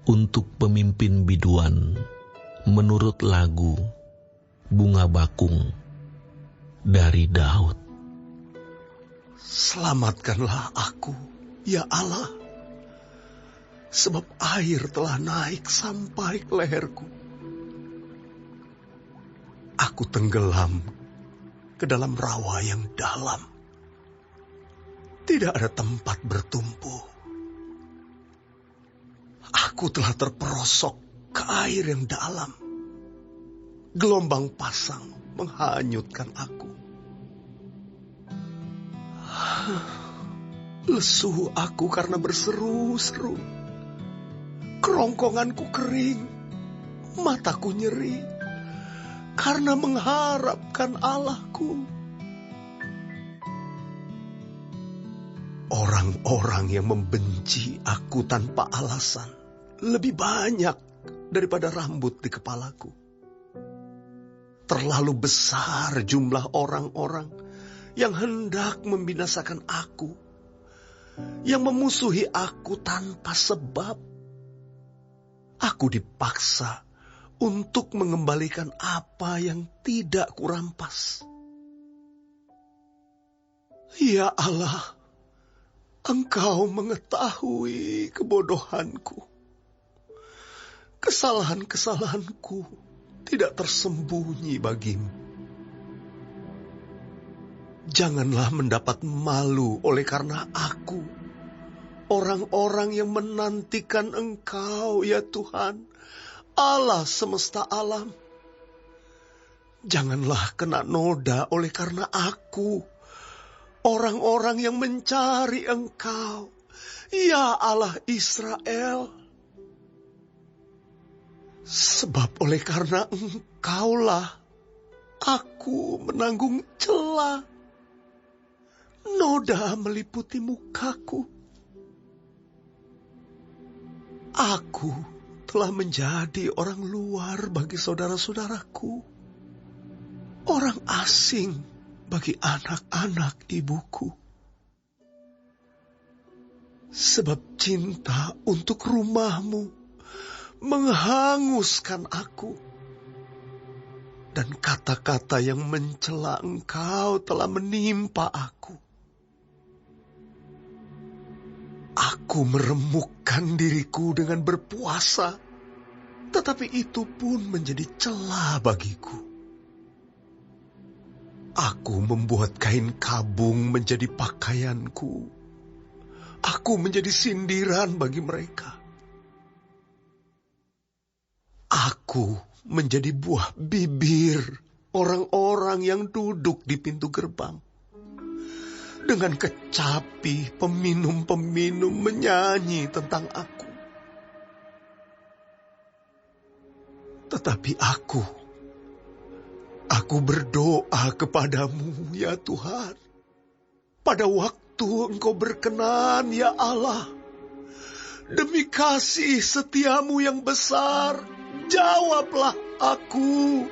untuk pemimpin biduan menurut lagu Bunga Bakung dari Daud. Selamatkanlah aku, ya Allah, sebab air telah naik sampai ke leherku. Aku tenggelam ke dalam rawa yang dalam. Tidak ada tempat bertumpu. Aku telah terperosok ke air yang dalam. Gelombang pasang menghanyutkan aku. Lesu aku karena berseru-seru. Kerongkonganku kering. Mataku nyeri karena mengharapkan Allahku. Orang-orang yang membenci aku tanpa alasan lebih banyak daripada rambut di kepalaku. Terlalu besar jumlah orang-orang yang hendak membinasakan aku, yang memusuhi aku tanpa sebab. Aku dipaksa untuk mengembalikan apa yang tidak kurampas. Ya Allah, Engkau mengetahui kebodohanku. Kesalahan-kesalahanku tidak tersembunyi bagimu. Janganlah mendapat malu oleh karena aku, orang-orang yang menantikan Engkau, ya Tuhan, Allah semesta alam. Janganlah kena noda oleh karena aku, orang-orang yang mencari Engkau, ya Allah Israel. Sebab oleh karena Engkaulah aku menanggung cela. Noda meliputi mukaku. Aku telah menjadi orang luar bagi saudara-saudaraku, orang asing bagi anak-anak ibuku. Sebab cinta untuk rumahmu menghanguskan aku, dan kata-kata yang mencela Engkau telah menimpa aku. Aku meremukkan diriku dengan berpuasa, tetapi itu pun menjadi cela bagiku. Aku membuat kain kabung menjadi pakaianku. Aku menjadi sindiran bagi mereka. Aku menjadi buah bibir orang-orang yang duduk di pintu gerbang. Dengan kecapi peminum-peminum menyanyi tentang aku. Tetapi aku berdoa kepadamu, ya Tuhan. Pada waktu Engkau berkenan, ya Allah. Demi kasih setiamu yang besar, jawablah aku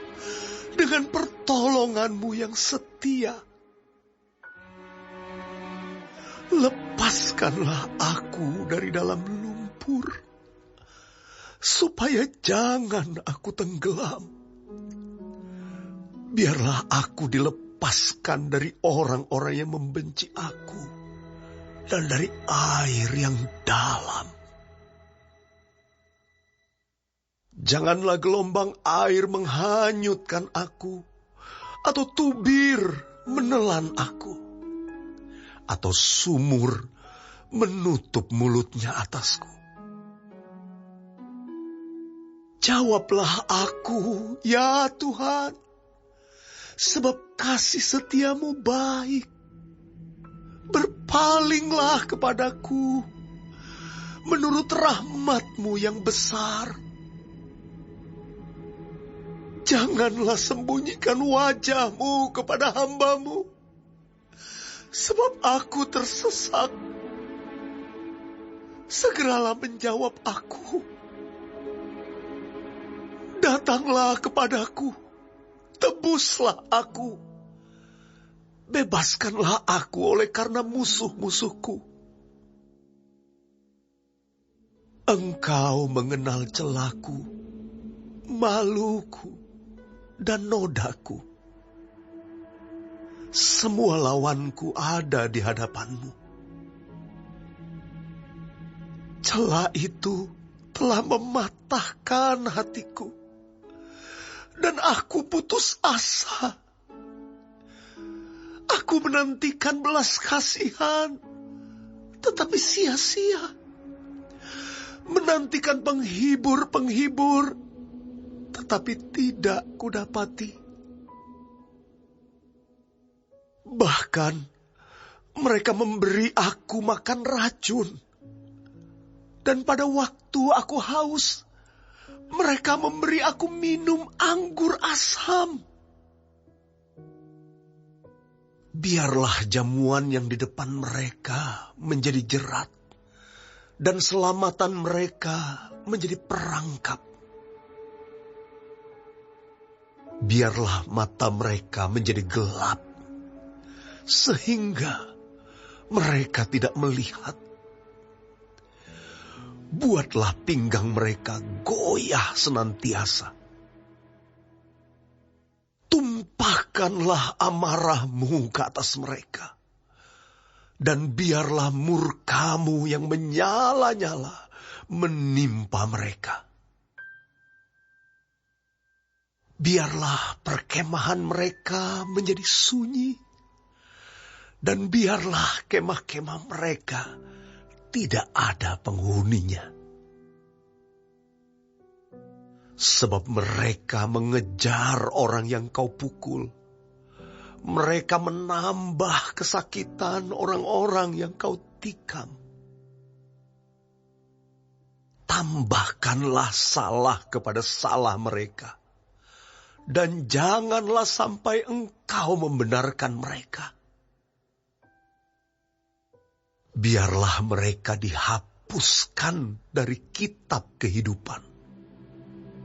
dengan pertolonganmu yang setia. Lepaskanlah aku dari dalam lumpur, supaya jangan aku tenggelam. Biarlah aku dilepaskan dari orang-orang yang membenci aku, dan dari air yang dalam. Janganlah gelombang air menghanyutkan aku, atau tubir menelan aku, atau sumur menutup mulutnya atasku. Jawablah aku, ya Tuhan, sebab kasih setiamu baik. Berpalinglah kepadaku menurut rahmatmu yang besar. Janganlah sembunyikan wajahmu kepada hambamu, sebab aku tersesak. Segeralah menjawab aku. Datanglah kepadaku, tebuslah aku. Bebaskanlah aku oleh karena musuh-musuhku. Engkau mengenal celaku, maluku, dan nodaku. Semua lawanku ada di hadapanmu. Celah itu telah mematahkan hatiku, dan aku putus asa. Aku menantikan belas kasihan, tetapi sia-sia. Menantikan penghibur-penghibur, tetapi tidak kudapati. Bahkan mereka memberi aku makan racun. Dan pada waktu aku haus, mereka memberi aku minum anggur asam. Biarlah jamuan yang di depan mereka menjadi jerat, dan selamatan mereka menjadi perangkap. Biarlah mata mereka menjadi gelap, sehingga mereka tidak melihat. Buatlah pinggang mereka goyah senantiasa. Tumpahkanlah amarahmu ke atas mereka. Dan biarlah murkamu yang menyala-nyala menimpa mereka. Biarlah perkemahan mereka menjadi sunyi. Dan biarlah kemah-kemah mereka tidak ada penghuninya. Sebab mereka mengejar orang yang kau pukul. Mereka menambah kesakitan orang-orang yang kau tikam. Tambahkanlah salah kepada salah mereka. Dan janganlah sampai engkau membenarkan mereka. Biarlah mereka dihapuskan dari kitab kehidupan.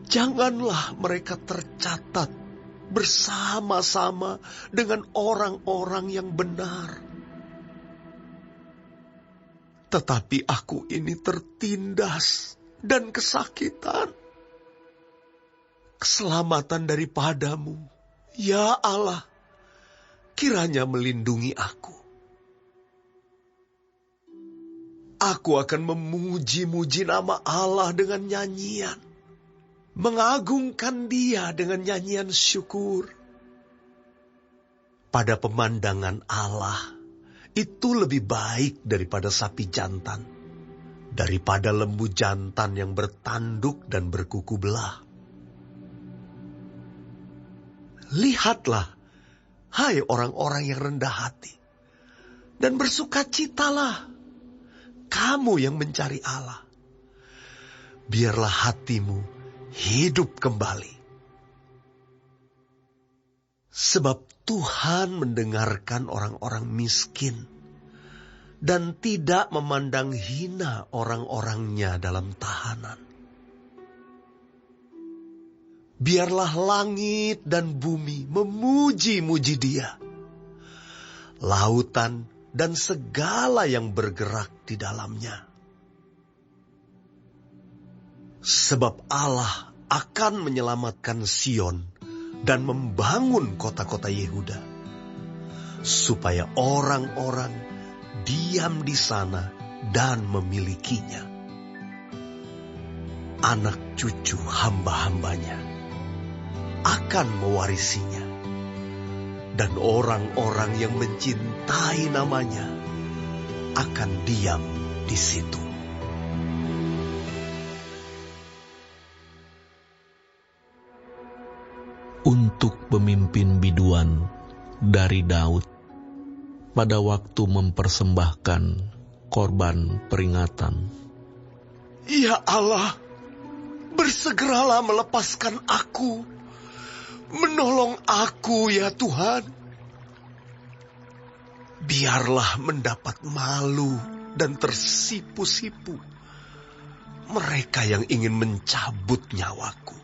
Janganlah mereka tercatat bersama-sama dengan orang-orang yang benar. Tetapi aku ini tertindas dan kesakitan. Keselamatan daripadamu, ya Allah, kiranya melindungi aku. Aku akan memuji-muji nama Allah dengan nyanyian. Mengagungkan Dia dengan nyanyian syukur. Pada pemandangan Allah, itu lebih baik daripada sapi jantan, daripada lembu jantan yang bertanduk dan berkuku belah. Lihatlah, hai orang-orang yang rendah hati, dan bersukacitalah, kamu yang mencari Allah. Biarlah hatimu hidup kembali. Sebab Tuhan mendengarkan orang-orang miskin dan tidak memandang hina orang-orangnya dalam tahanan. Biarlah langit dan bumi memuji-muji Dia. Lautan dan segala yang bergerak di dalamnya. Sebab Allah akan menyelamatkan Sion dan membangun kota-kota Yehuda, supaya orang-orang diam di sana dan memilikinya. Anak cucu hamba-hambanya akan mewarisinya, dan orang-orang yang mencintai namanya akan diam di situ. Untuk pemimpin biduan dari Daud pada waktu mempersembahkan korban peringatan. Ya Allah, bersegeralah melepaskan aku, menolong aku ya Tuhan. Biarlah mendapat malu dan tersipu-sipu mereka yang ingin mencabut nyawaku.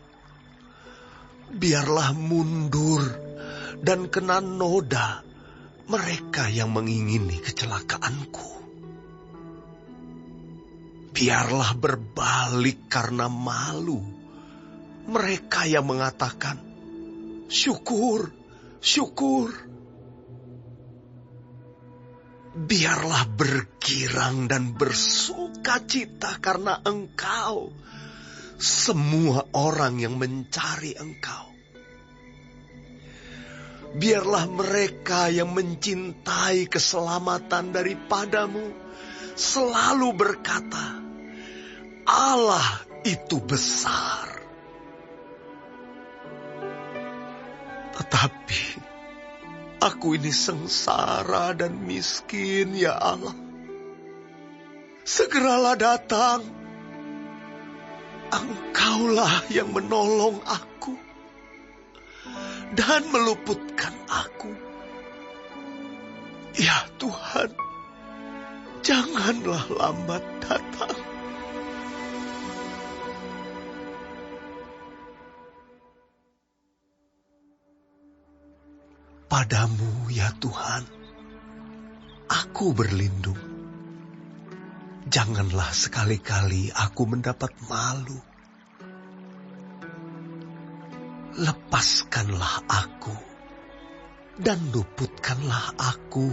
Biarlah mundur dan kena noda mereka yang mengingini kecelakaanku. Biarlah berbalik karena malu mereka yang mengatakan, syukur, syukur. Biarlah bergirang dan bersukacita karena Engkau, semua orang yang mencari Engkau. Biarlah mereka yang mencintai keselamatan daripadamu selalu berkata, Allah itu besar. Tetapi aku ini sengsara dan miskin, ya Allah. Segeralah datang. Engkaulah yang menolong aku dan meluputkan aku. Ya Tuhan, janganlah lambat datang. Padamu, ya Tuhan, aku berlindung. Janganlah sekali-kali aku mendapat malu. Lepaskanlah aku dan luputkanlah aku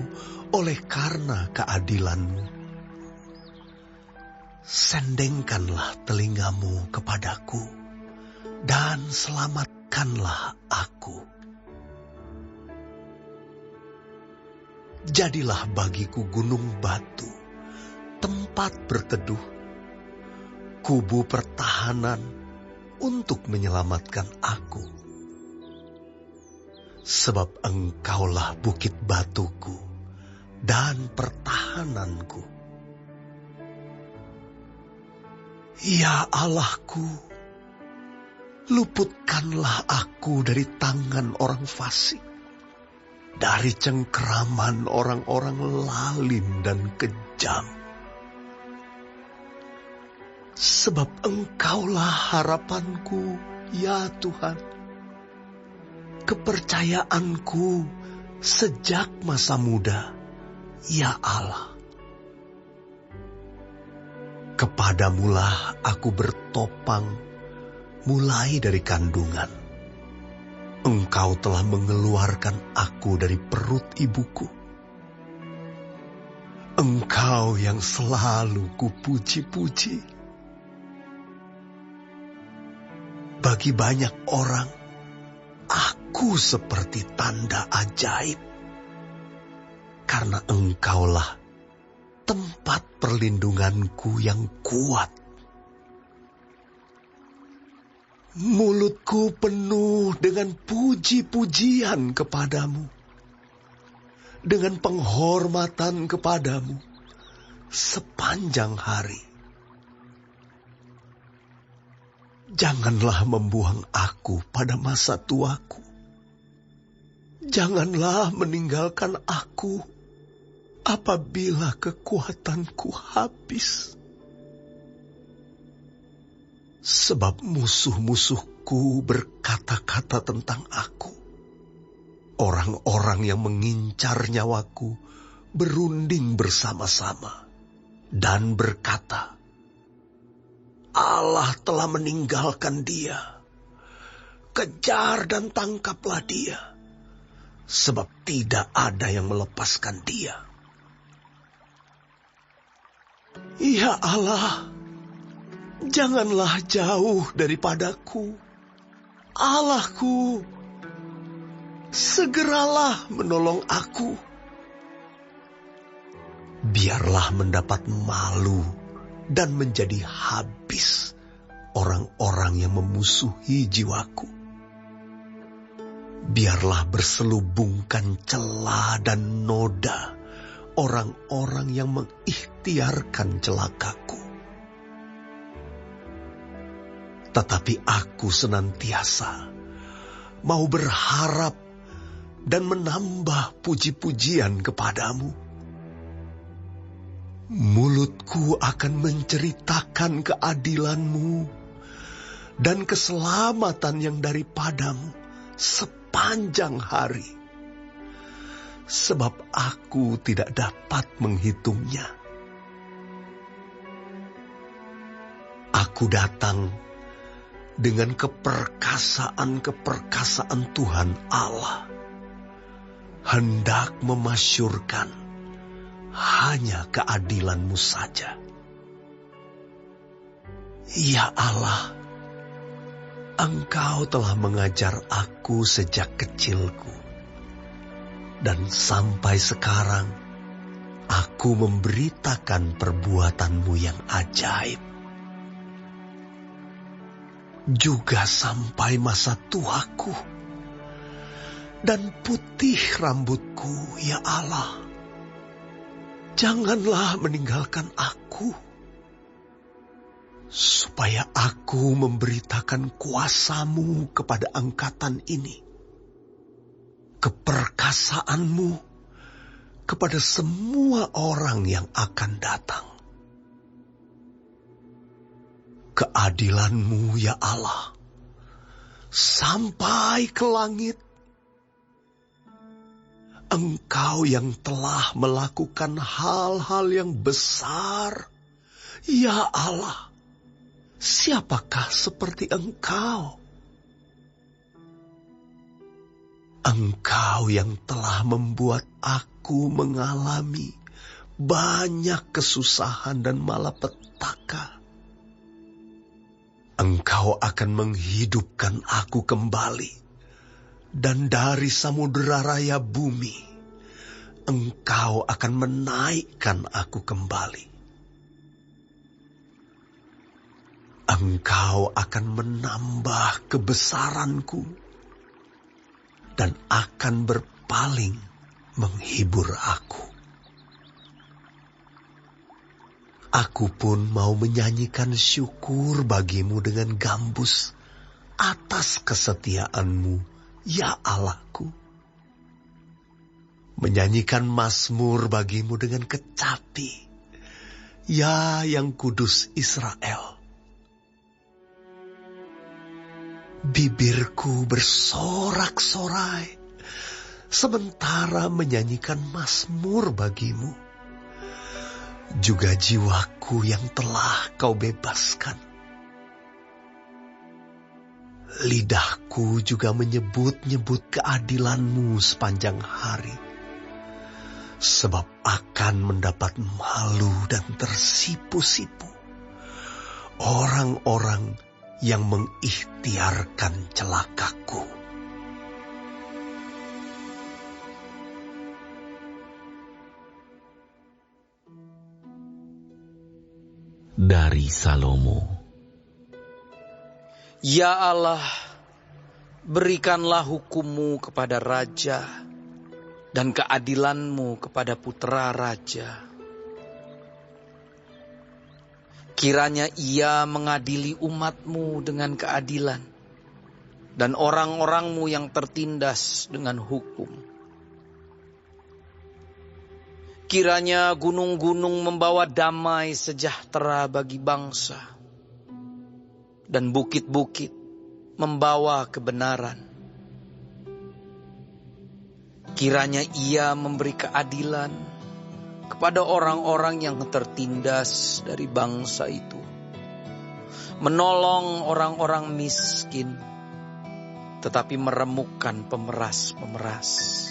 oleh karena keadilan-Mu. Sendengkanlah telingamu kepadaku dan selamatkanlah aku. Jadilah bagiku gunung batu, tempat berteduh, kubu pertahanan untuk menyelamatkan aku. Sebab Engkaulah bukit batuku dan pertahananku. Ya Allahku, luputkanlah aku dari tangan orang fasik, dari cengkeraman orang-orang lalim dan kejam. Sebab Engkaulah harapanku, ya Tuhan, kepercayaanku sejak masa muda, ya Allah. Kepadamulah aku bertopang mulai dari kandungan. Engkau telah mengeluarkan aku dari perut ibuku. Engkau yang selalu kupuji-puji. Bagi banyak orang, aku seperti tanda ajaib. Karena Engkaulah tempat perlindunganku yang kuat. Mulutku penuh dengan puji-pujian kepadamu, dengan penghormatan kepadamu sepanjang hari. Janganlah membuang aku pada masa tuaku. Janganlah meninggalkan aku apabila kekuatanku habis. Sebab musuh-musuhku berkata-kata tentang aku. Orang-orang yang mengincar nyawaku berunding bersama-sama dan berkata, Allah telah meninggalkan dia. Kejar dan tangkaplah dia, sebab tidak ada yang melepaskan dia. Ya Allah, janganlah jauh daripadaku. Allahku, segeralah menolong aku. Biarlah mendapat malu dan menjadi habis orang-orang yang memusuhi jiwaku. Biarlah berselubungkan celah dan noda orang-orang yang mengikhtiarkan celakaku. Tetapi aku senantiasa mau berharap dan menambah puji-pujian kepadamu. Mulutku akan menceritakan keadilan-Mu dan keselamatan yang daripadamu sepanjang hari. Sebab aku tidak dapat menghitungnya. Aku datang dengan keperkasaan-keperkasaan Tuhan Allah, hendak memasyurkan hanya keadilan-Mu saja. Ya Allah, Engkau telah mengajar aku sejak kecilku, dan sampai sekarang aku memberitakan perbuatan-Mu yang ajaib. Juga sampai masa tuaku dan putih rambutku, ya Allah, janganlah meninggalkan aku, supaya aku memberitakan kuasa-Mu kepada angkatan ini, keperkasaan-Mu kepada semua orang yang akan datang. Keadilan-Mu, ya Allah, sampai ke langit. Engkau yang telah melakukan hal-hal yang besar, ya Allah, siapakah seperti Engkau? Engkau yang telah membuat aku mengalami banyak kesusahan dan malapetaka. Engkau akan menghidupkan aku kembali, dan dari samudera raya bumi, Engkau akan menaikkan aku kembali. Engkau akan menambah kebesaranku, dan akan berpaling menghibur aku. Aku pun mau menyanyikan syukur bagi-Mu dengan gambus atas kesetiaan-Mu, ya Allahku. Menyanyikan mazmur bagi-Mu dengan kecapi, ya yang kudus Israel. Bibirku bersorak-sorai, sementara menyanyikan mazmur bagi-Mu. Juga jiwaku yang telah Kau bebaskan. Lidahku juga menyebut-nyebut keadilan-Mu sepanjang hari, sebab akan mendapat malu dan tersipu-sipu orang-orang yang mengikhtiarkan celakaku. Dari Salomo. Ya Allah, berikanlah hukum-Mu kepada raja dan keadilan-Mu kepada putra raja. Kiranya ia mengadili umat-Mu dengan keadilan dan orang-orang-Mu yang tertindas dengan hukum. Kiranya gunung-gunung membawa damai sejahtera bagi bangsa, dan bukit-bukit membawa kebenaran. Kiranya ia memberi keadilan kepada orang-orang yang tertindas dari bangsa itu, menolong orang-orang miskin, tetapi meremukkan pemeras-pemeras.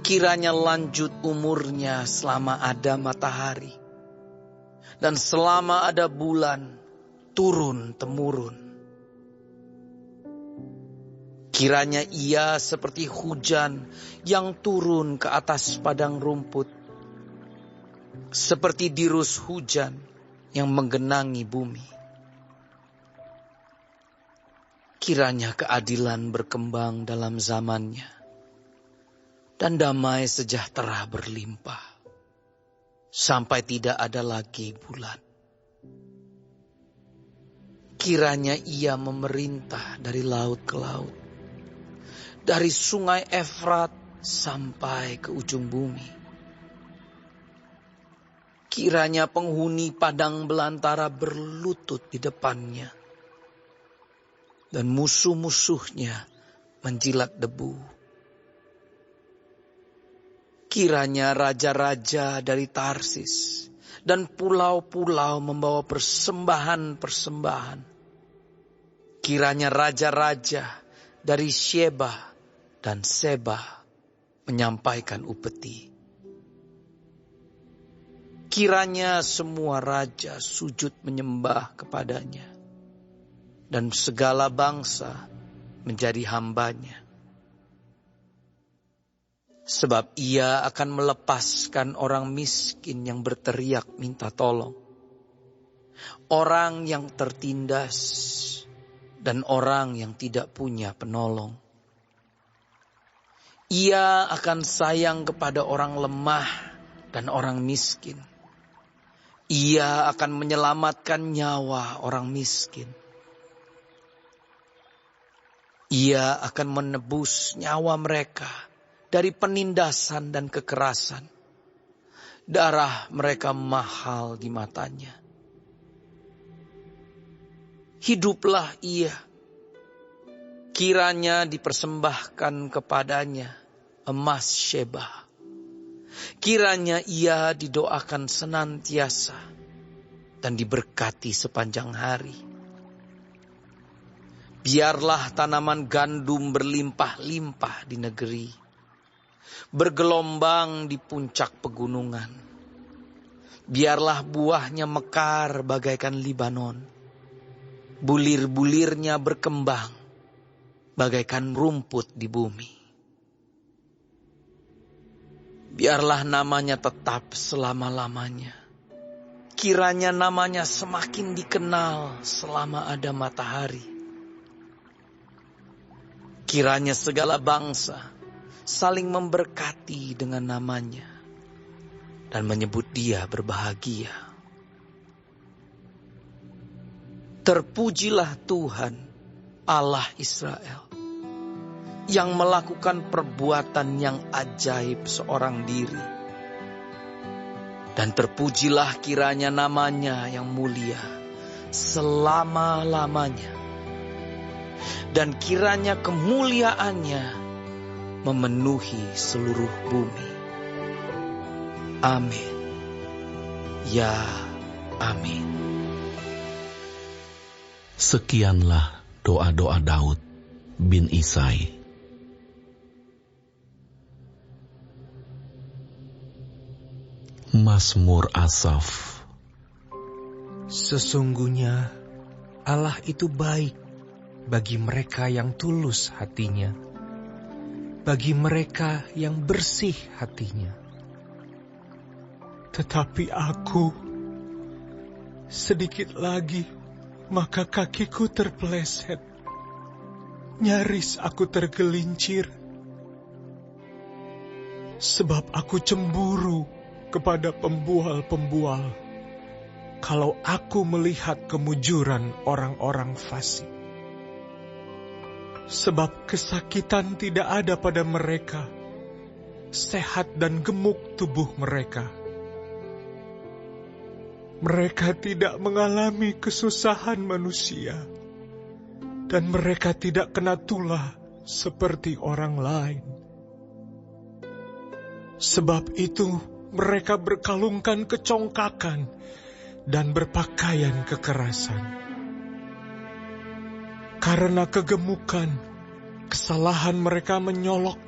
Kiranya lanjut umurnya selama ada matahari, dan selama ada bulan turun-temurun. Kiranya ia seperti hujan yang turun ke atas padang rumput, seperti dirus hujan yang menggenangi bumi. Kiranya keadilan berkembang dalam zamannya, dan damai sejahtera berlimpah, sampai tidak ada lagi bulan. Kiranya ia memerintah dari laut ke laut, dari sungai Efrat sampai ke ujung bumi. Kiranya penghuni padang belantara berlutut di depannya, dan musuh-musuhnya menjilat debu. Kiranya raja-raja dari Tarsis dan pulau-pulau membawa persembahan-persembahan. Kiranya raja-raja dari Sheba dan Seba menyampaikan upeti. Kiranya semua raja sujud menyembah kepadanya, dan segala bangsa menjadi hambanya. Sebab ia akan melepaskan orang miskin yang berteriak minta tolong, orang yang tertindas, dan orang yang tidak punya penolong. Ia akan sayang kepada orang lemah dan orang miskin. Ia akan menyelamatkan nyawa orang miskin. Ia akan menebus nyawa mereka dari penindasan dan kekerasan. Darah mereka mahal di matanya. Hiduplah ia. Kiranya dipersembahkan kepadanya emas Sheba. Kiranya ia didoakan senantiasa dan diberkati sepanjang hari. Biarlah tanaman gandum berlimpah-limpah di negeri, bergelombang di puncak pegunungan. Biarlah buahnya mekar bagaikan Libanon, bulir-bulirnya berkembang bagaikan rumput di bumi. Biarlah namanya tetap selama-lamanya. Kiranya namanya semakin dikenal selama ada matahari. Kiranya segala bangsa saling memberkati dengan namanya dan menyebut dia berbahagia. Terpujilah Tuhan Allah Israel yang melakukan perbuatan yang ajaib seorang diri. Dan terpujilah kiranya namanya yang mulia selama-lamanya. Dan kiranya kemuliaannya memenuhi seluruh bumi. Amin. Ya, amin. Sekianlah doa-doa Daud bin Isai. Mazmur Asaf. Sesungguhnya Allah itu baik bagi mereka yang tulus hatinya, bagi mereka yang bersih hatinya. Tetapi aku, sedikit lagi, maka kakiku terpeleset. Nyaris aku tergelincir. Sebab aku cemburu kepada pembual-pembual, kalau aku melihat kemujuran orang-orang fasik. Sebab kesakitan tidak ada pada mereka, sehat dan gemuk tubuh mereka. Mereka tidak mengalami kesusahan manusia, dan mereka tidak kena tulah seperti orang lain. Sebab itu mereka berkalungkan kecongkakan dan berpakaian kekerasan. Karena kegemukan, kesalahan mereka menyolok,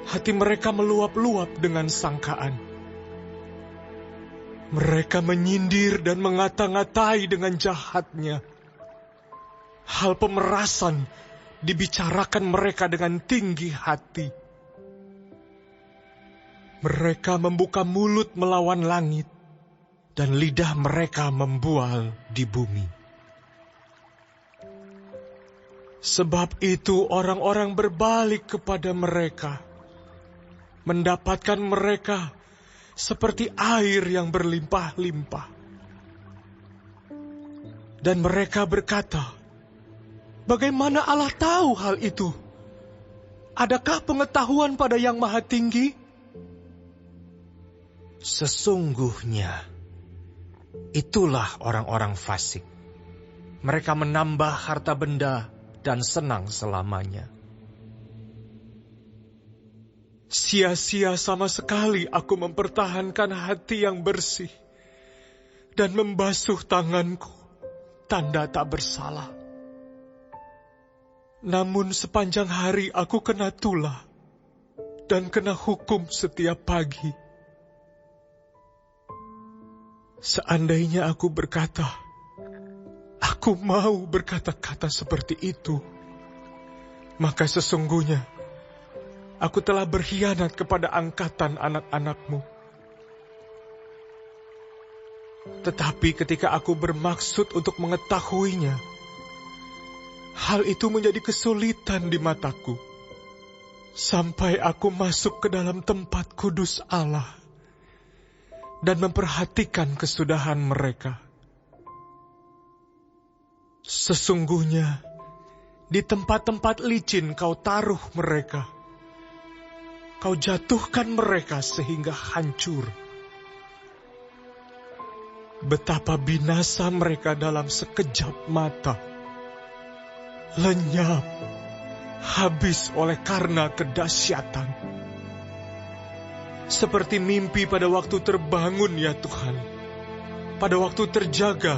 hati mereka meluap-luap dengan sangkaan. Mereka menyindir dan mengata-ngatai dengan jahatnya. Hal pemerasan dibicarakan mereka dengan tinggi hati. Mereka membuka mulut melawan langit, dan lidah mereka membual di bumi. Sebab itu orang-orang berbalik kepada mereka, mendapatkan mereka seperti air yang berlimpah-limpah. Dan mereka berkata, bagaimana Allah tahu hal itu? Adakah pengetahuan pada Yang Maha Tinggi? Sesungguhnya, itulah orang-orang fasik. Mereka menambah harta benda dan senang selamanya. Sia-sia sama sekali aku mempertahankan hati yang bersih dan membasuh tanganku, tanda tak bersalah. Namun sepanjang hari aku kena tulah dan kena hukum setiap pagi. Seandainya aku berkata, aku mau berkata-kata seperti itu, maka sesungguhnya aku telah berkhianat kepada angkatan anak-anakmu. Tetapi ketika aku bermaksud untuk mengetahuinya, hal itu menjadi kesulitan di mataku, sampai aku masuk ke dalam tempat kudus Allah dan memperhatikan kesudahan mereka. Sesungguhnya, di tempat-tempat licin kau taruh mereka. Kau jatuhkan mereka sehingga hancur. Betapa binasa mereka dalam sekejap mata. Lenyap, habis oleh karena kedahsyatan. Seperti mimpi pada waktu terbangun ya Tuhan. Pada waktu terjaga,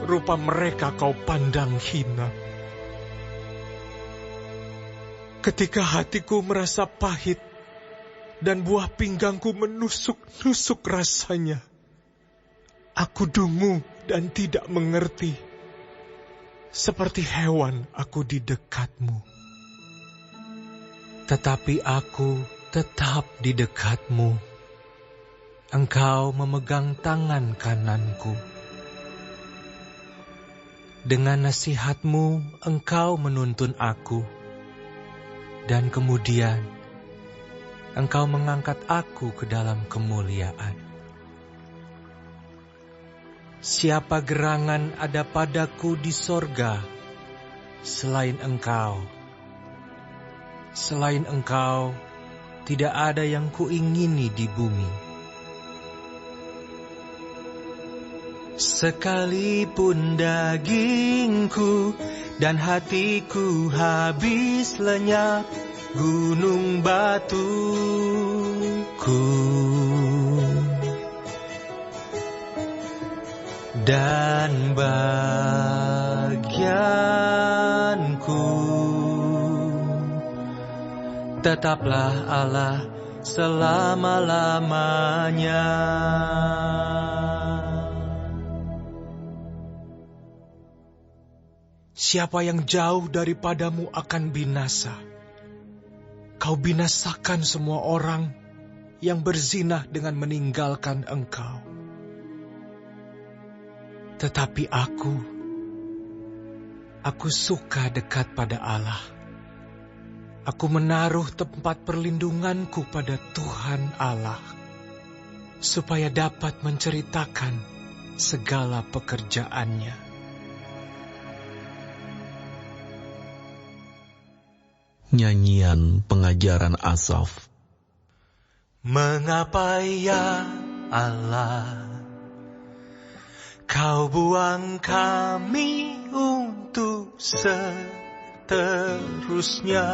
rupa mereka kau pandang hina. Ketika hatiku merasa pahit dan buah pinggangku menusuk-nusuk rasanya, aku dungu dan tidak mengerti. Seperti hewan aku di dekatmu. Tetapi aku tetap di dekatmu. Engkau memegang tangan kananku. Dengan nasihatmu engkau menuntun aku. Dan kemudian engkau mengangkat aku ke dalam kemuliaan. Siapa gerangan ada padaku di sorga selain engkau? Selain engkau, tidak ada yang kuingini di bumi. Sekalipun dagingku dan hatiku habis lenyap, gunung batuku dan bagianku, tetaplah Allah selama-lamanya. Siapa yang jauh daripadamu akan binasa. Kau binasakan semua orang yang berzinah dengan meninggalkan engkau. Tetapi aku suka dekat pada Allah. Aku menaruh tempat perlindunganku pada Tuhan Allah, supaya dapat menceritakan segala pekerjaannya. Nyanyian pengajaran Asaf. Mengapa ya Allah, kau buang kami untuk seterusnya?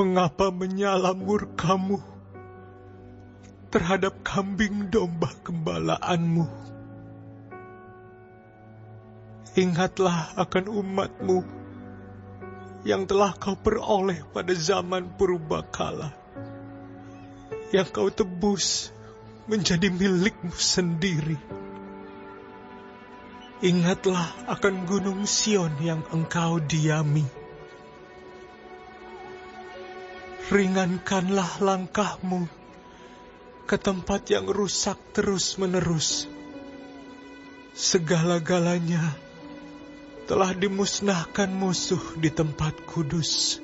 Mengapa menyala murkamu terhadap kambing domba gembalaanmu? Ingatlah akan umatmu yang telah kau peroleh pada zaman purbakala, yang kau tebus menjadi milikmu sendiri. Ingatlah akan gunung Sion yang engkau diami. Ringankanlah langkahmu ke tempat yang rusak terus-menerus. Segala-galanya telah dimusnahkan musuh di tempat kudus.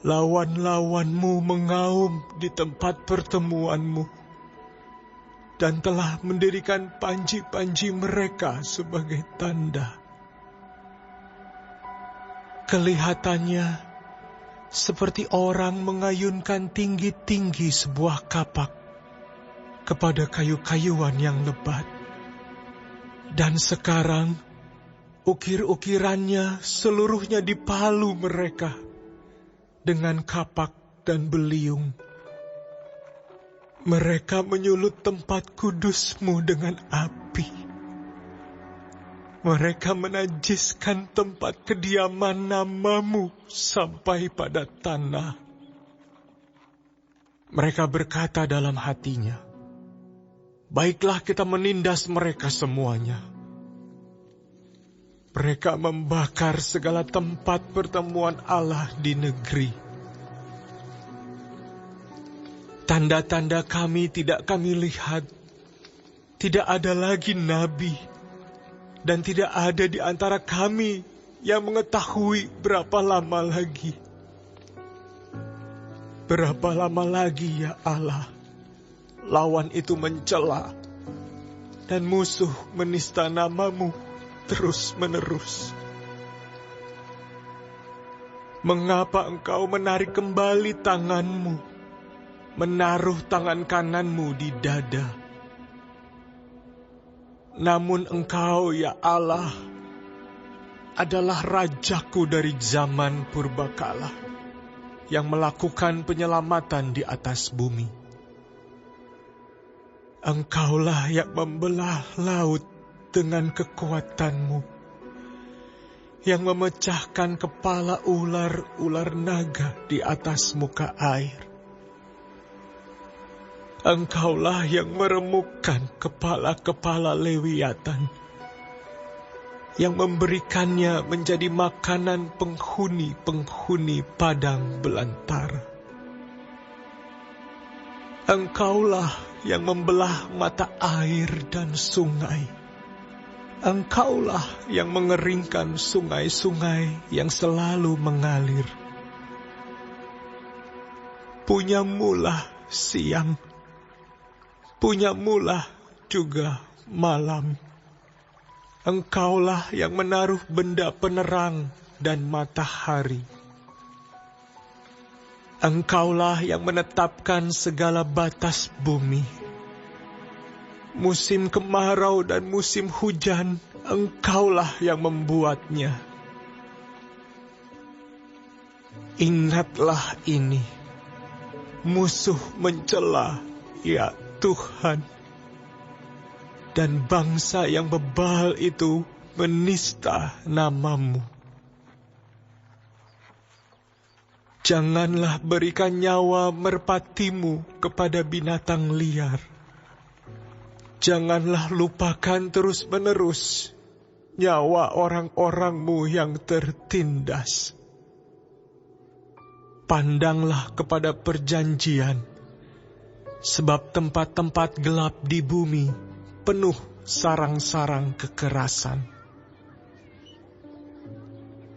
Lawan-lawanmu mengaum di tempat pertemuanmu, dan telah mendirikan panji-panji mereka sebagai tanda. Kelihatannya seperti orang mengayunkan tinggi-tinggi sebuah kapak kepada kayu-kayuan yang lebat. Dan sekarang, ukir-ukirannya seluruhnya dipalu mereka dengan kapak dan beliung. Mereka menyulut tempat kudus-Mu dengan api. Mereka menajiskan tempat kediaman nama-Mu sampai pada tanah. Mereka berkata dalam hatinya, baiklah kita menindas mereka semuanya. Mereka membakar segala tempat pertemuan Allah di negeri. Tanda-tanda kami tidak kami lihat. Tidak ada lagi nabi. Dan tidak ada di antara kami yang mengetahui berapa lama lagi. Berapa lama lagi ya Allah, lawan itu mencela, dan musuh menista nama-Mu terus-menerus. Mengapa Engkau menarik kembali tangan-Mu, menaruh tangan kanan-Mu di dada? Namun Engkau ya Allah, adalah Rajaku dari zaman purbakala, yang melakukan penyelamatan di atas bumi. Engkaulah yang membelah laut dengan kekuatan-Mu, yang memecahkan kepala ular-ular naga di atas muka air. Engkaulah yang meremukkan kepala-kepala Lewiatan, yang memberikannya menjadi makanan penghuni-penghuni padang belantara. Engkaulah yang membelah mata air dan sungai. Engkaulah yang mengeringkan sungai-sungai yang selalu mengalir. Punyamulah siang, punyamulah juga malam. Engkaulah yang menaruh benda penerang dan matahari. Engkaulah yang menetapkan segala batas bumi. Musim kemarau dan musim hujan, Engkaulah yang membuatnya. Ingatlah ini, musuh mencela, ya Tuhan. Dan bangsa yang bebal itu menista nama-Mu. Janganlah berikan nyawa merpati-Mu kepada binatang liar. Janganlah lupakan terus-menerus nyawa orang-orang-Mu yang tertindas. Pandanglah kepada perjanjian, sebab tempat-tempat gelap di bumi penuh sarang-sarang kekerasan.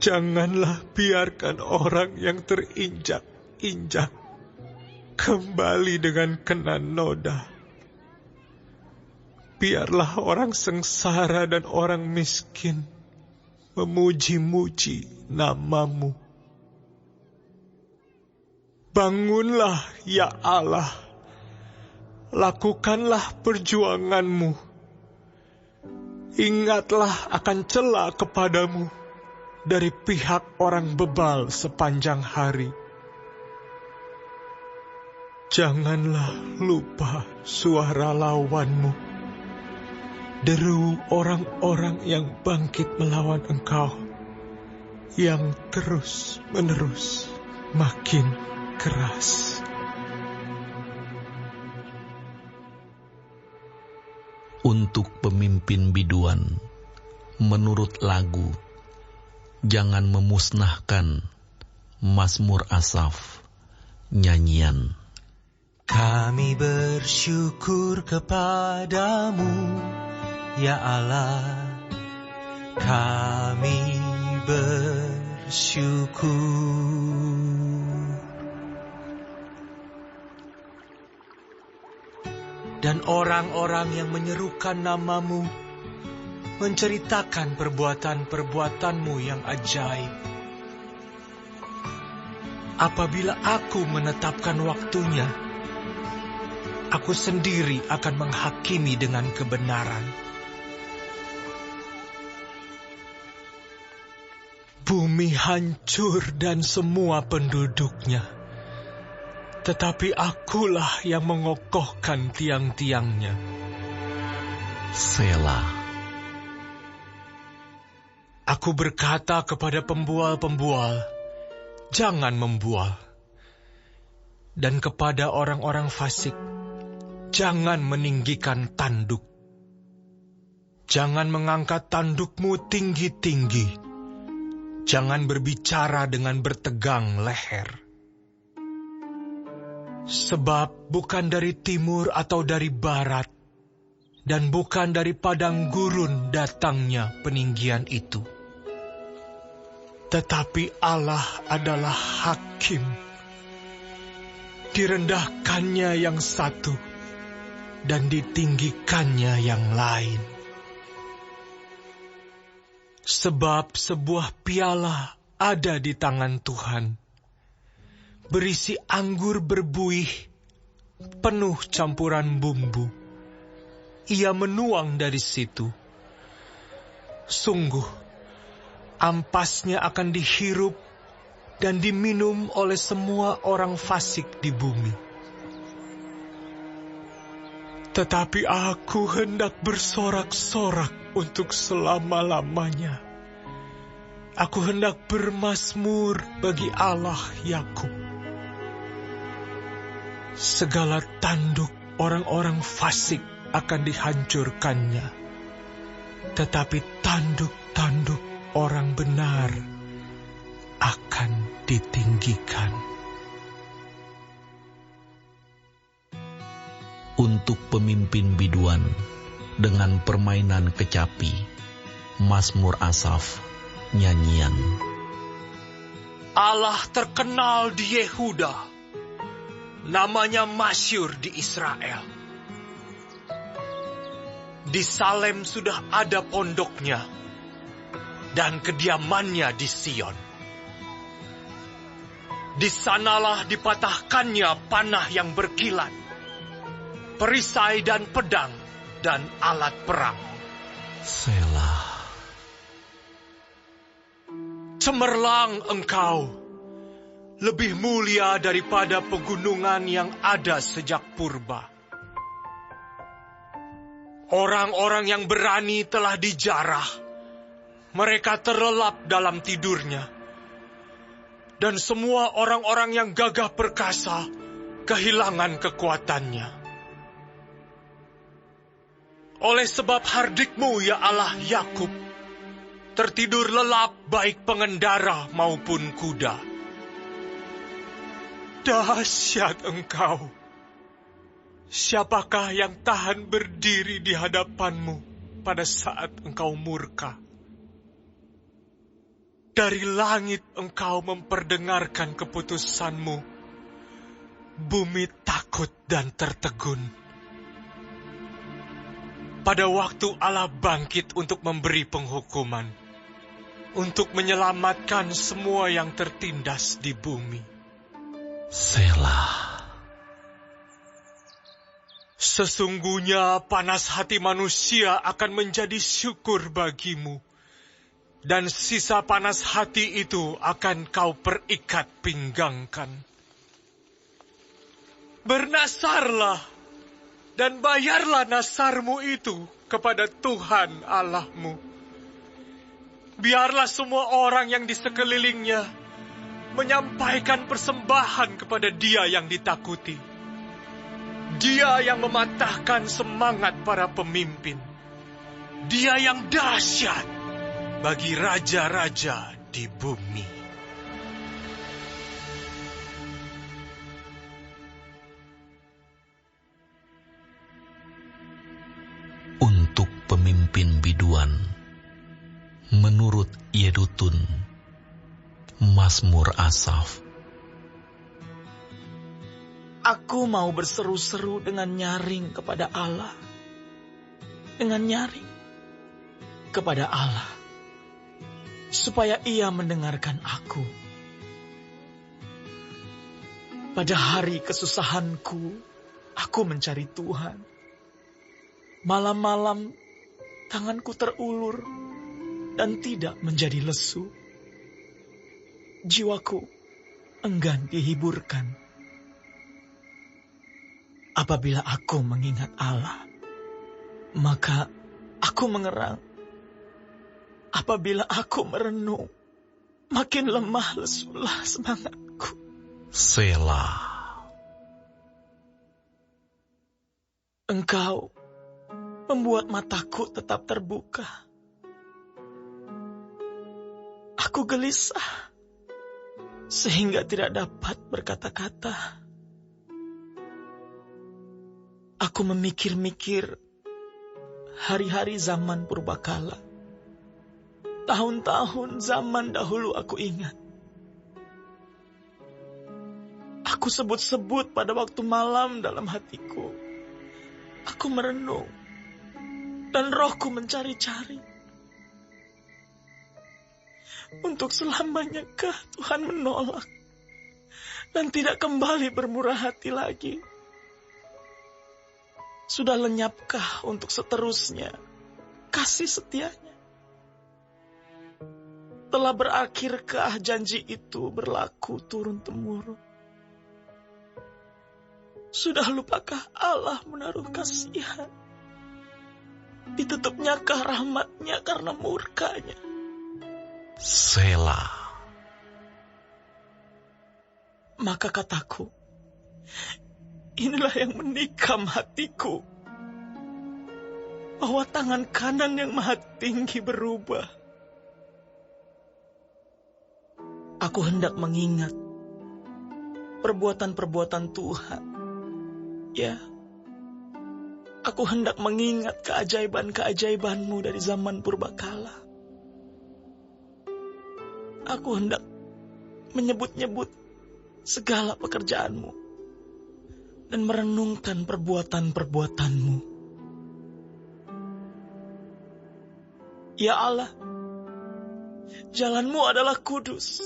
Janganlah biarkan orang yang terinjak-injak kembali dengan kena noda. Biarlah orang sengsara dan orang miskin memuji-muji nama-Mu. Bangunlah ya Allah, lakukanlah perjuangan-Mu. Ingatlah akan cela kepadamu dari pihak orang bebal sepanjang hari. Janganlah lupa suara lawan-Mu, deru orang-orang yang bangkit melawan Engkau, yang terus-menerus makin keras. Untuk pemimpin biduan, menurut lagu, jangan memusnahkan Mazmur Asaf, nyanyian. Kami bersyukur kepadamu, ya Allah. Kami bersyukur. Dan orang-orang yang menyerukan nama-Mu menceritakan perbuatan-perbuatan-Mu yang ajaib. Apabila aku menetapkan waktunya, aku sendiri akan menghakimi dengan kebenaran. Bumi hancur dan semua penduduknya. tetapi akulah yang mengokohkan tiang-tiangnya. Selah. Aku berkata kepada pembual-pembual, jangan membual. Dan kepada orang-orang fasik, jangan meninggikan tanduk. Jangan mengangkat tandukmu tinggi-tinggi. Jangan berbicara dengan bertegang leher. Sebab bukan dari timur atau dari barat, dan bukan dari padang gurun datangnya peninggian itu. Tetapi Allah adalah hakim. Direndahkannya yang satu, dan ditinggikannya yang lain. Sebab sebuah piala ada di tangan Tuhan, berisi anggur berbuih, penuh campuran bumbu. Ia menuang dari situ. Sungguh, ampasnya akan dihirup dan diminum oleh semua orang fasik di bumi. Tetapi aku hendak bersorak-sorak untuk selama-lamanya. Aku hendak bermazmur bagi Allah Yakub. Segala tanduk orang-orang fasik akan dihancurkannya, tetapi tanduk-tanduk orang benar akan ditinggikan. Untuk pemimpin biduan dengan permainan kecapi, Mazmur Asaf, nyanyian. Allah terkenal di Yehuda, namanya masyhur di Israel. Di Salem sudah ada pondoknya, dan kediamannya di Sion. Di sanalah dipatahkannya panah yang berkilat, perisai dan pedang, dan alat perang. Selah. Cemerlang engkau, lebih mulia daripada pegunungan yang ada sejak purba. Orang-orang yang berani telah dijarah, mereka terlelap dalam tidurnya. Dan semua orang-orang yang gagah perkasa kehilangan kekuatannya. Oleh sebab hardikmu, ya Allah Yakub, tertidur lelap baik pengendara maupun kuda. Dahsyat engkau. Siapakah yang tahan berdiri di hadapanmu pada saat engkau murka? Dari langit engkau memperdengarkan keputusanmu. Bumi takut dan tertegun. Pada waktu Allah bangkit untuk memberi penghukuman, untuk menyelamatkan semua yang tertindas di bumi. Selah. Sesungguhnya panas hati manusia akan menjadi syukur bagimu, dan sisa panas hati itu akan kau perikat pinggangkan. Bernasarlah dan bayarlah nasarmu itu kepada Tuhan Allahmu. Biarlah semua orang yang di sekelilingnya menyampaikan persembahan kepada Dia yang ditakuti. Dia yang mematahkan semangat para pemimpin. Dia yang dahsyat bagi raja-raja di bumi. Untuk pemimpin biduan, menurut Yedutun, Mazmur Asaf. Aku mau berseru-seru dengan nyaring kepada Allah. Dengan nyaring kepada Allah, supaya Ia mendengarkan aku. Pada hari kesusahanku, aku mencari Tuhan. Malam-malam, tanganku terulur dan tidak menjadi lesu. Jiwaku enggan dihiburkan. Apabila aku mengingat Allah, maka aku mengerang. Apabila aku merenung, makin lemah lesulah semangatku. Selah. Engkau membuat mataku tetap terbuka. Aku gelisah, sehingga tidak dapat berkata-kata. Aku memikir-mikir hari-hari zaman purbakala. Tahun-tahun zaman dahulu aku ingat. Aku sebut-sebut pada waktu malam dalam hatiku. Aku merenung, dan rohku mencari-cari. Untuk selamanyakah Tuhan menolak dan tidak kembali bermurah hati lagi? Sudah lenyapkah untuk seterusnya kasih setianya? Telah berakhirkah janji itu berlaku turun-temurun? Sudah lupakah Allah menaruh kasihan? Ditutupnyakah rahmatnya karena murkanya? Selah. Maka kataku, inilah yang menikam hatiku, bahwa tangan kanan yang maha tinggi berubah. Aku hendak mengingat perbuatan-perbuatan Tuhan. Ya, aku hendak mengingat keajaiban-keajaiban-Mu dari zaman purbakala. Aku hendak menyebut-nyebut segala pekerjaan-Mu dan merenungkan perbuatan-perbuatan-Mu. Ya Allah, jalan-Mu adalah kudus.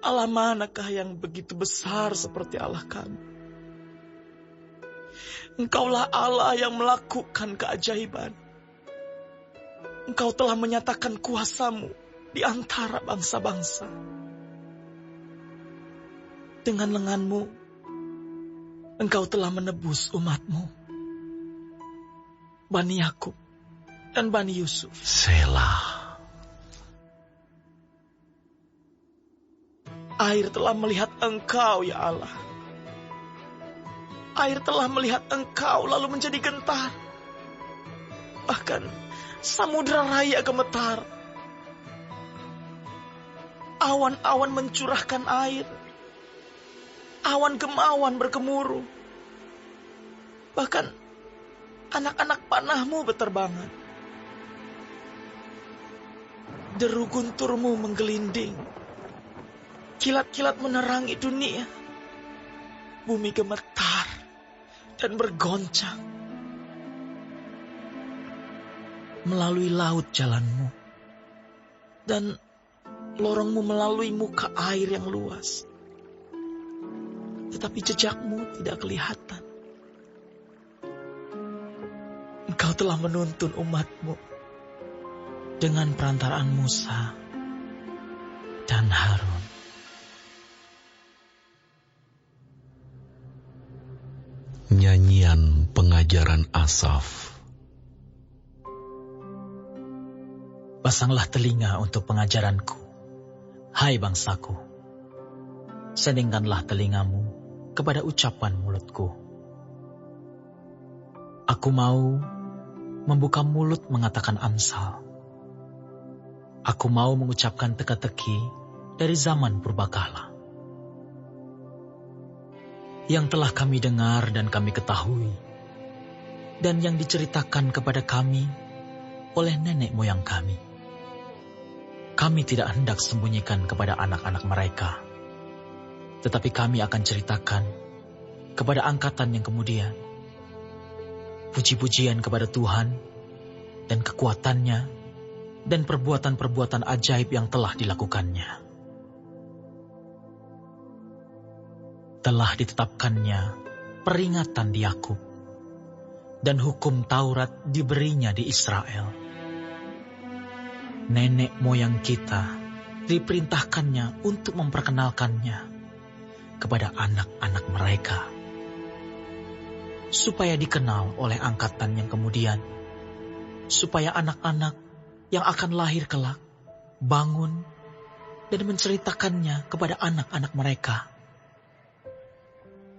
Allah manakah yang begitu besar seperti Allah kami? Engkaulah Allah yang melakukan keajaiban. Engkau telah menyatakan kuasa-Mu di antara bangsa-bangsa. Dengan lengan-Mu, Engkau telah menebus umat-Mu, Bani Yakub dan Bani Yusuf. Selah. Air telah melihat Engkau, ya Allah. Air telah melihat Engkau lalu menjadi gentar. Bahkan samudra raya gemetar. Awan-awan mencurahkan air. Awan gemawan bergemuruh. Bahkan anak-anak panah-Mu beterbangan. Deru guntur-Mu menggelinding. Kilat-kilat menerangi dunia. Bumi gemetar dan bergoncang. Melalui laut jalan-Mu, dan lorong-Mu melalui muka air yang luas. Tetapi jejak-Mu tidak kelihatan. Engkau telah menuntun umat-Mu dengan perantaraan Musa dan Harun. Nyanyian pengajaran Asaf. Pasanglah telinga untuk pengajaranku, hai bangsaku. Sendingkanlah telingamu kepada ucapan mulutku. Aku mau membuka mulut mengatakan amsal. Aku mau mengucapkan teka-teki dari zaman purbakala. Yang telah kami dengar dan kami ketahui, dan yang diceritakan kepada kami oleh nenek moyang kami. Kami tidak hendak sembunyikan kepada anak-anak mereka, tetapi kami akan ceritakan kepada angkatan yang kemudian. Puji-pujian kepada Tuhan dan kekuatannya dan perbuatan-perbuatan ajaib yang telah dilakukannya. Telah ditetapkannya peringatan di Yakub, dan hukum Taurat diberinya di Israel. Nenek moyang kita diperintahkannya untuk memperkenalkannya kepada anak-anak mereka supaya dikenal oleh angkatan yang kemudian, supaya anak-anak yang akan lahir kelak bangun dan menceritakannya kepada anak-anak mereka,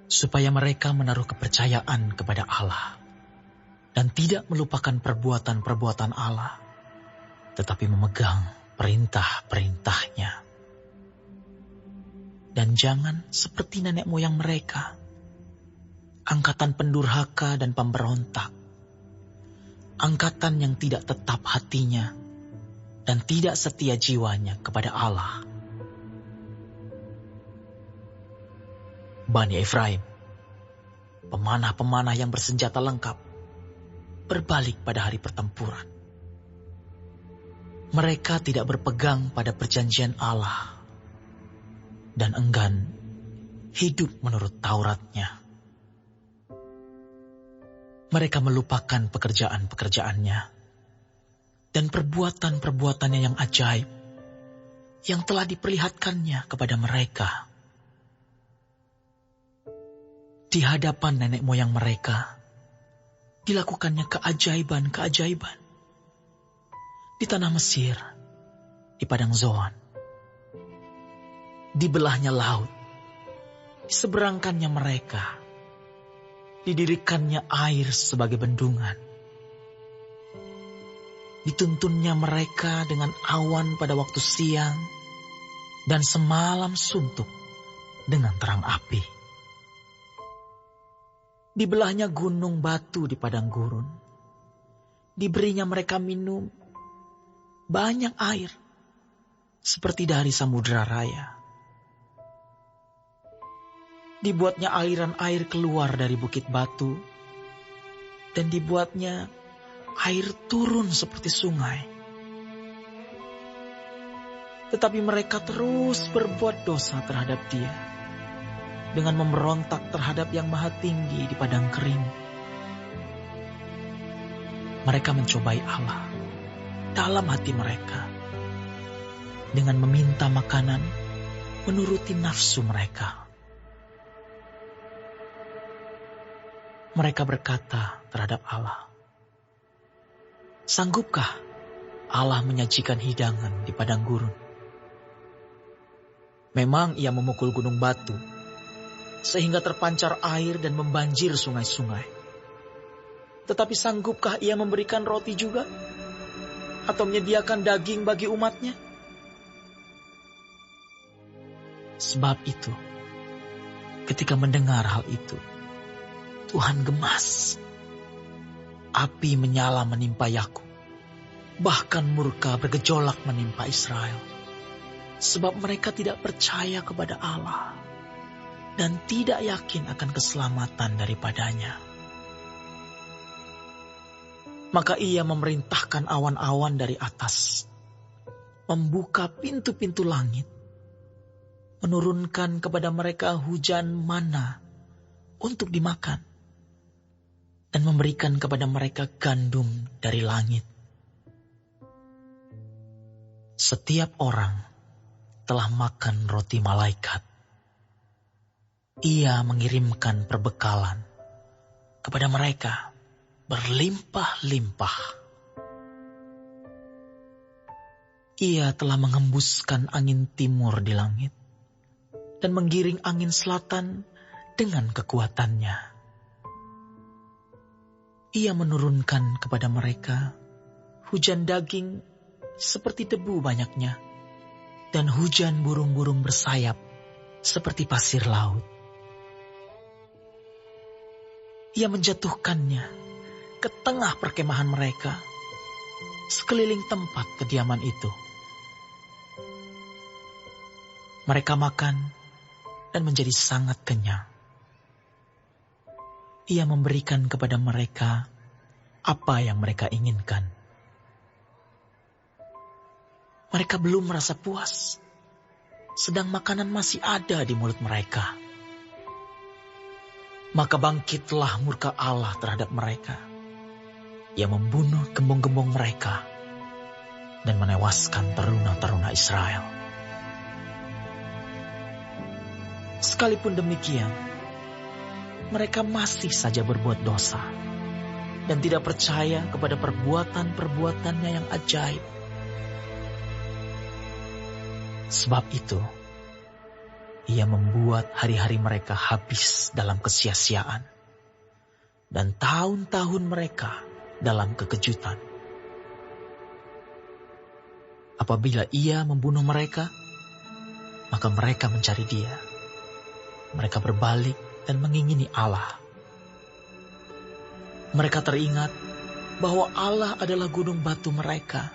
supaya mereka menaruh kepercayaan kepada Allah dan tidak melupakan perbuatan-perbuatan Allah, tetapi memegang perintah-perintahnya. Dan jangan seperti nenek moyang mereka, angkatan pendurhaka dan pemberontak, angkatan yang tidak tetap hatinya dan tidak setia jiwanya kepada Allah. Bani Efraim, pemanah-pemanah yang bersenjata lengkap, berbalik pada hari pertempuran. Mereka tidak berpegang pada perjanjian Allah dan enggan hidup menurut Tauratnya. Mereka melupakan pekerjaan-pekerjaannya dan perbuatan-perbuatannya yang ajaib yang telah diperlihatkannya kepada mereka. Di hadapan nenek moyang mereka, dilakukannya keajaiban-keajaiban. Di tanah Mesir, di padang Zoan, dibelahnya laut, diseberangkannya mereka, didirikannya air sebagai bendungan, dituntunnya mereka dengan awan pada waktu siang, dan semalam suntuk dengan terang api. Dibelahnya gunung batu di padang gurun, diberinya mereka minum banyak air, seperti dari samudera raya. Dibuatnya aliran air keluar dari bukit batu, dan dibuatnya air turun seperti sungai. Tetapi mereka terus berbuat dosa terhadap Dia, dengan memberontak terhadap Yang Maha Tinggi di padang kering. Mereka mencobai Allah dalam hati mereka, dengan meminta makanan menuruti nafsu mereka. Mereka berkata terhadap Allah, "Sanggupkah Allah menyajikan hidangan di padang gurun?" Memang Ia memukul gunung batu, sehingga terpancar air dan membanjir sungai-sungai. Tetapi sanggupkah Ia memberikan roti juga? Atau menyediakan daging bagi umatnya? Sebab itu, ketika mendengar hal itu, Tuhan gemas. Api menyala menimpa Yakub, bahkan murka bergejolak menimpa Israel. Sebab mereka tidak percaya kepada Allah dan tidak yakin akan keselamatan daripadanya. Maka Ia memerintahkan awan-awan dari atas, membuka pintu-pintu langit, menurunkan kepada mereka hujan mana untuk dimakan, dan memberikan kepada mereka gandum dari langit. Setiap orang telah makan roti malaikat. Ia mengirimkan perbekalan kepada mereka berlimpah-limpah. Ia telah mengembuskan angin timur di langit dan menggiring angin selatan dengan kekuatannya. Ia menurunkan kepada mereka hujan daging seperti debu banyaknya, dan hujan burung-burung bersayap seperti pasir laut. Ia menjatuhkannya ke tengah perkemahan mereka, sekeliling tempat kediaman itu. Mereka makan dan menjadi sangat kenyang. Ia memberikan kepada mereka apa yang mereka inginkan. Mereka belum merasa puas, sedang makanan masih ada di mulut mereka. Maka bangkitlah murka Allah terhadap mereka. Ia membunuh gembong-gembong mereka dan menewaskan teruna-teruna Israel. Sekalipun demikian, mereka masih saja berbuat dosa dan tidak percaya kepada perbuatan-perbuatannya yang ajaib. Sebab itu, Ia membuat hari-hari mereka habis dalam kesia-siaan dan tahun-tahun mereka dalam kekejutan. Apabila Ia membunuh mereka, maka mereka mencari Dia. Mereka berbalik dan mengingini Allah. Mereka teringat bahwa Allah adalah gunung batu mereka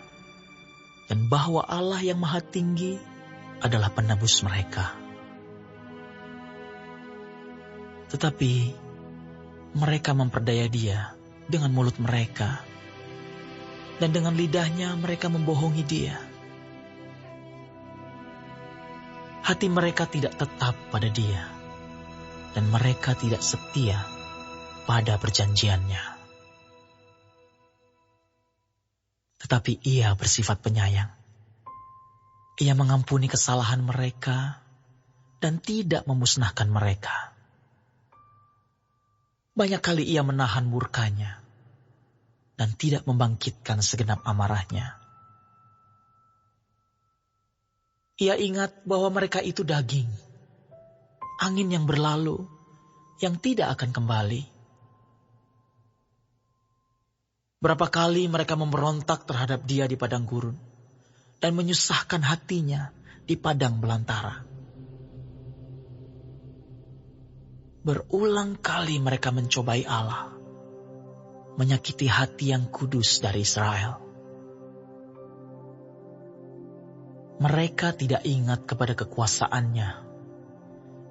dan bahwa Allah yang Maha Tinggi adalah penebus mereka. Tetapi mereka memperdaya Dia dengan mulut mereka, dan dengan lidahnya mereka membohongi Dia. Hati mereka tidak tetap pada Dia, dan mereka tidak setia pada perjanjiannya. Tetapi Ia bersifat penyayang. Ia mengampuni kesalahan mereka dan tidak memusnahkan mereka. Banyak kali Ia menahan murkanya dan tidak membangkitkan segenap amarahnya. Ia ingat bahwa mereka itu daging, angin yang berlalu, yang tidak akan kembali. Berapa kali mereka memberontak terhadap Dia di padang gurun dan menyusahkan hatinya di padang belantara. Berulang kali mereka mencobai Allah, menyakiti hati yang kudus dari Israel. Mereka tidak ingat kepada kekuasaannya,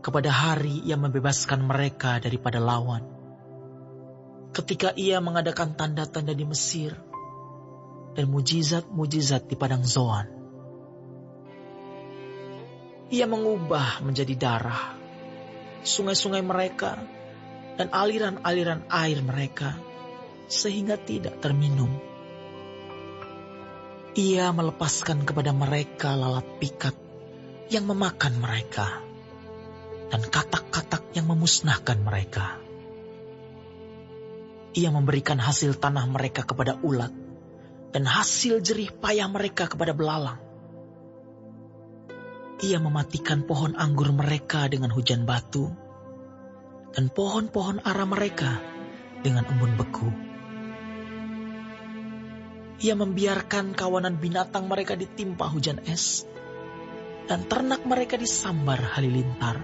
kepada hari Ia membebaskan mereka daripada lawan, ketika Ia mengadakan tanda-tanda di Mesir dan mujizat-mujizat di padang Zoan. Ia mengubah menjadi darah sungai-sungai mereka dan aliran-aliran air mereka sehingga tidak terminum. Ia melepaskan kepada mereka lalat pikat yang memakan mereka dan katak-katak yang memusnahkan mereka. Ia memberikan hasil tanah mereka kepada ulat dan hasil jerih payah mereka kepada belalang. Ia mematikan pohon anggur mereka dengan hujan batu dan pohon-pohon ara mereka dengan embun beku. Ia membiarkan kawanan binatang mereka ditimpa hujan es dan ternak mereka disambar halilintar.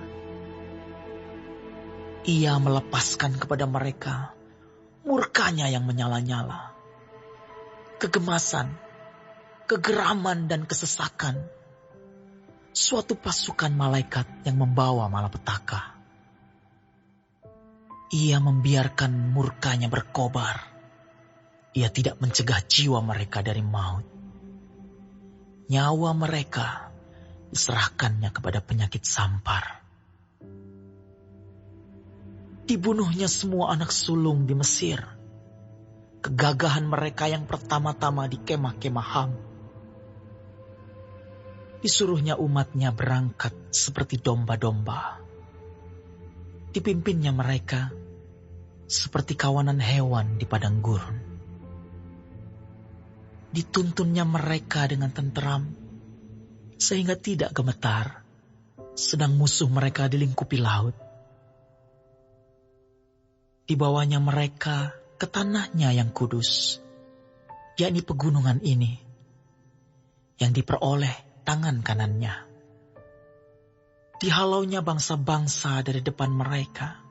Ia melepaskan kepada mereka murkanya yang menyala-nyala, kegemasan, kegeraman dan kesesakan, suatu pasukan malaikat yang membawa malapetaka. Ia membiarkan murkanya berkobar. Ia tidak mencegah jiwa mereka dari maut. Nyawa mereka diserahkannya kepada penyakit sampar. Dibunuhnya semua anak sulung di Mesir. Kegagahan mereka yang pertama-tama di kemah-kemah Ham. Disuruhnya umatnya berangkat seperti domba-domba. Dipimpinnya mereka seperti kawanan hewan di padang gurun. Dituntunnya mereka dengan tenteram sehingga tidak gemetar, sedang musuh mereka dilingkupi laut. Dibawanya mereka ke tanahnya yang kudus, yakni pegunungan ini, yang diperoleh tangan kanannya. Dihalaunya bangsa-bangsa dari depan mereka.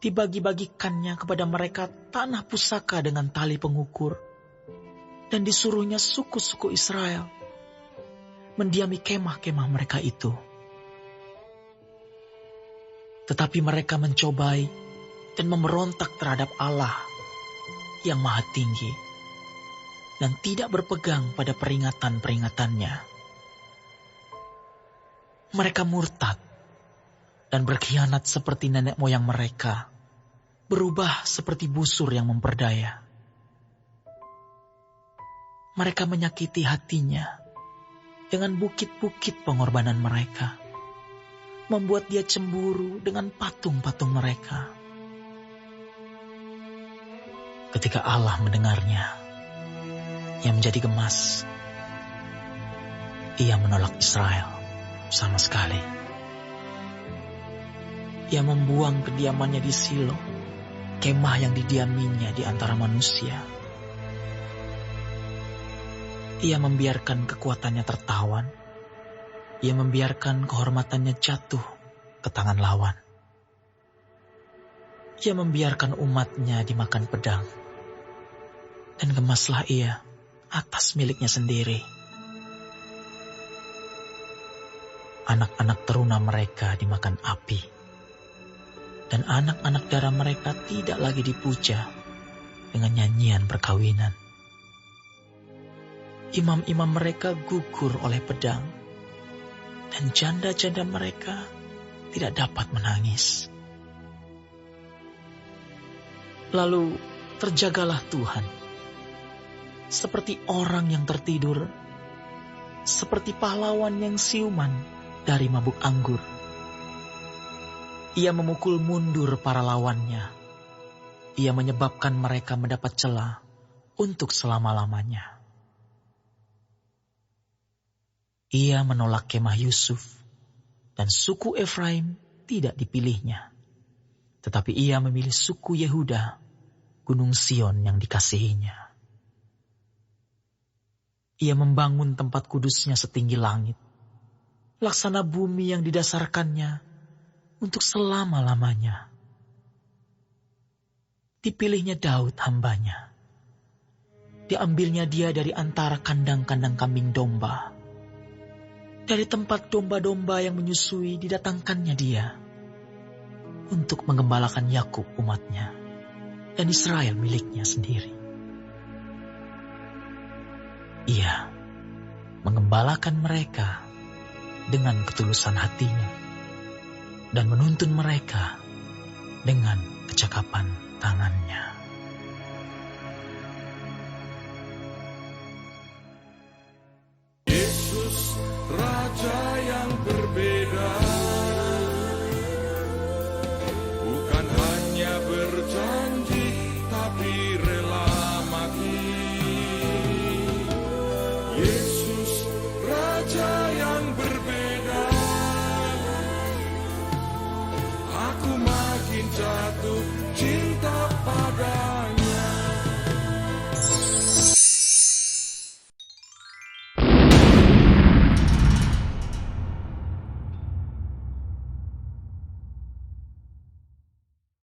Dibagi-bagikannya kepada mereka tanah pusaka dengan tali pengukur. Dan disuruhnya suku-suku Israel mendiami kemah-kemah mereka itu. Tetapi mereka mencobai dan memberontak terhadap Allah yang Maha Tinggi dan tidak berpegang pada peringatan-peringatannya. Mereka murtad dan berkhianat seperti nenek moyang mereka, berubah seperti busur yang memperdaya. Mereka menyakiti hatinya dengan bukit-bukit pengorbanan mereka, membuat Dia cemburu dengan patung-patung mereka. Ketika Allah mendengarnya, ia menjadi gemas. Ia menolak Israel sama sekali. Ia membuang kediamannya di Silo, kemah yang didiaminya di antara manusia. Ia membiarkan kekuatannya tertawan. Ia membiarkan kehormatannya jatuh ke tangan lawan. Ia membiarkan umatnya dimakan pedang. Dan gemaslah ia atas miliknya sendiri. Anak-anak teruna mereka dimakan api. Dan anak-anak darah mereka tidak lagi dipuja dengan nyanyian perkawinan. Imam-imam mereka gugur oleh pedang, dan janda-janda mereka tidak dapat menangis. Lalu terjagalah Tuhan, seperti orang yang tertidur, seperti pahlawan yang siuman dari mabuk anggur. Ia memukul mundur para lawannya. Ia menyebabkan mereka mendapat celah untuk selama-lamanya. Ia menolak kemah Yusuf, dan suku Efraim tidak dipilihnya. Tetapi ia memilih suku Yehuda, gunung Sion yang dikasihinya. Ia membangun tempat kudusnya setinggi langit, laksana bumi yang didasarkannya untuk selama-lamanya. Dipilihnya Daud hambanya. Diambilnya dia dari antara kandang-kandang kambing domba. Dari tempat domba-domba yang menyusui didatangkannya dia untuk menggembalakan Yakub umatnya dan Israel miliknya sendiri. Ia menggembalakan mereka dengan ketulusan hatinya dan menuntun mereka dengan kecakapan tangannya. Yesus Raja yang berbeda.